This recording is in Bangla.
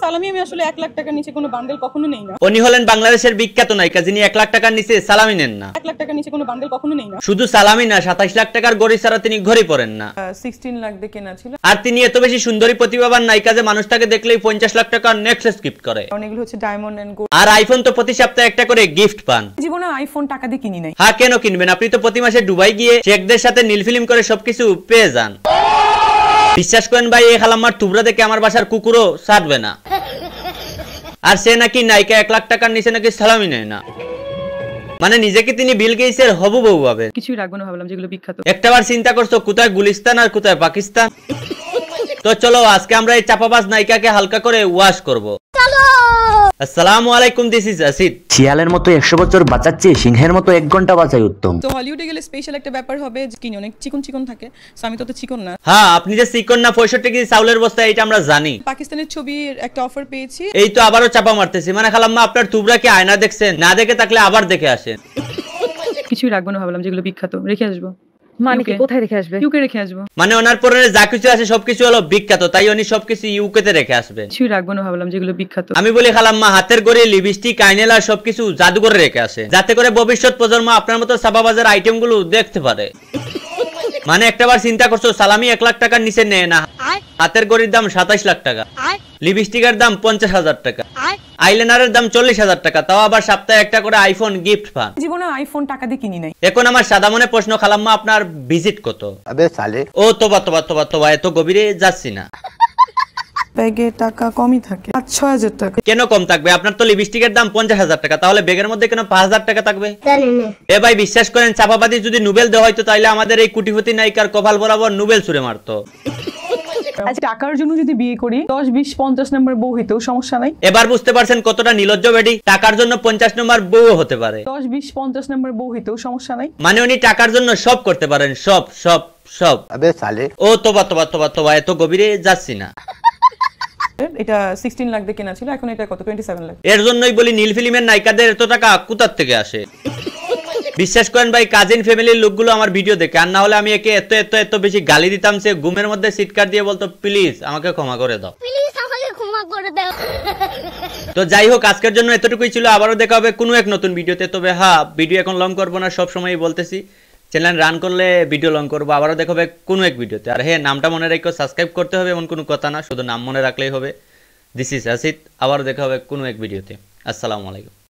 সালামি আমি আসলে 1 লাখ টাকার নিচে কোনো বান্ডেল কখনো নেই না। উনি হলেন বাংলাদেশের বিখ্যাত নায়িকা যিনি 1 লাখ টাকার নিচে সালামি নেন না। 1 লাখ টাকার নিচে কোনো বান্ডেল কখনো নেই না। শুধু সালামি না, 27 লাখ টাকার গড়ি ছাড়া তিনি ঘড়ি পরেন না। 16 লাখ দিয়ে কেনা ছিল। আর তিনি এত বেশি সুন্দরী প্রতিভাবান নায়িকা যে মানুষ তাকে দেখলেই 50 লাখ টাকার নেকলেস গিফট করে। অনেকগুলো হচ্ছে ডায়মন্ড এন্ড গোল্ড। আর আইফোন তো প্রতি সপ্তাহে একটা করে গিফট পান। জীবনে আইফোন টাকা দিয়ে কিনি নাই। হ্যাঁ, কেন কিনবেন? আপনি তো প্রতি মাসে দুবাই গিয়ে শেখদের সাথে নীল ফিল্ম করে সবকিছু পেয়ে যান। বিশ্বাস করেন ভাই, এই খালাম্মার টুবরা দেখে আমার বাসার কুকুরও ছাড়বে না। আর সে নাকি নায়িকা 1 লাখ টাকার নিচে নাকি সালামি নেয় না, মানে নিজেকে তিনি বিল গেটসের হবু বউ ভাবে। কিছুই রাখবো না ভাবলাম যেগুলো বিখ্যাত। একটাবার চিন্তা করছো কোথায় গুলিস্তান আর কোথায় পাকিস্তান? তো চলো আজকে আমরা এই চাপাবাজ নায়িকাকে হালকা করে ওয়াশ করব। আসসালামু আলাইকুম, দিস ইজ আসিদ। শিয়ালের মতো 100 বছর বাঁচাচ্ছে, সিংহের মতো 1 ঘন্টা বাঁচাই উত্তম। তো হলিউডে গেলে স্পেশাল একটা ব্যাপার হবে যে কিনি অনেক চিকন চিকন থাকে, সো আমি তো চিকন না। হ্যাঁ, আপনি যে চিকন না 65 কেজি চাউলের বস্তা, এটা আমরা জানি। পাকিস্তানের ছবির একটা অফার পেয়েছি। এই তো আবারও চাপা মারতেছি। মানে খালাম্মা আপনার টুবরা কি আয়না দেখছেন? না দেখে থাকলে আবার দেখে আসেন। কিছুই রাখবো না ভাবলাম যেগুলো বিখ্যাত রেখে আসবো। মানে কি কোথায় রেখে আসবে? ইউকে রেখে আসবো। মানে ওনার পরনে যা কিছু আছে সবকিছু হলো বিখ্যাত, তাই উনি সবকিছু ইউকে তে রেখে আসবেন। কিছুই রাখবো না ভাবলাম যেগুলো বিখ্যাত। আমি বলি খালাম্মা হাতের গড়ি, লিপস্টিক, আইনেলার সবকিছু জাদুঘরে রেখে আসে, যাতে করে ভবিষ্যৎ প্রজন্ম আপনার মতো সাবাবাজার আইটেম গুলো দেখতে পারে। মানে একটাবার চিন্তা করছো, সালামি 1 লাখ টাকার নিচে নেয় না, হাতের গড়ির দাম 27 লাখ টাকা, লিপস্টিকের দাম 50,000 টাকা, আইলাইনারের দাম 40,000 টাকা, তাও আবার সপ্তাহে একটা করে আইফোন গিফট পান। জীবনে আইফোন টাকা দিয়ে কিনি নাই। এখন আমার সাদা মনে প্রশ্ন, খালাম্মা আপনার ভিজিট কত? আবে সালে ও তোবা তোবা তোবা তোবা, এত গভীরে যাচ্ছি না। ব্যাগে টাকা কমই থাকে, 5-6 হাজার টাকা। কেন কম থাকবে? আপনার তো লিপস্টিকের দাম 50,000 টাকা, তাহলে ব্যাগের মধ্যে কেন 5,000 টাকা থাকবে? এ ভাই বিশ্বাস করেন, চাপাবাদি যদি নোবেল দেওয়া হয়তো তাইলে আমাদের এই কোটিপতি নায়িকার কপাল বরাবর নোবেল ছুড়ে মারতো। আচ্ছা, টাকার জন্য যদি বিয়ে করি 10, 20, 50 নম্বর বউ হইতেও সমস্যা নাই। এবার বুঝতে পারছেন কতটা নির্লজ্জ বেডি? টাকার জন্য 50 নম্বর বউ হতে পারে। 10, 20, 50 নম্বর বউ হইতেও সমস্যা নাই। মানে উনি টাকার জন্য সব করতে পারেন, সব সব সব। আবে সালে ও তোবা তোবা তোবা তোবা, এত গভীরে যাচ্ছি না। এটা 16 লাখ দিয়ে কেনা ছিল, এখন এটা কত? 27 লাখ। এর জন্যই বলি নীল ফিল্মের নায়িকাদের এত টাকা কোথার থেকে আসে। বিশ্বাস করেন ভাই, কাজিন ফ্যামিলির লোকগুলো আমার ভিডিও দেখে, আর না হলে আমি একে এত এত এত বেশি গালি দিতাম, সে ঘুমের মধ্যে সিটকার দিয়ে বলতো প্লিজ আমাকে ক্ষমা করে দাও, প্লিজ আমাকে ক্ষমা করে দাও। তো যাই হোক, আজকের জন্য এতটুকুই ছিল। আবারও দেখা হবে কোনো এক নতুন ভিডিওতে। তবে হ্যাঁ, ভিডিও এখন লং করবো না, সব সময়ই বলতেছি, চ্যানেল রান করলে ভিডিও লং করবো। আবারও দেখা হবে কোনো এক ভিডিওতে। আর হ্যাঁ, নামটা মনে রেখো, সাবস্ক্রাইব করতে হবে এমন কোনো কথা না, শুধু নাম মনে রাখলেই হবে। দিস ইজ আসিদ। আবারও দেখা হবে কোনো এক ভিডিওতে। আসসালামু আলাইকুম।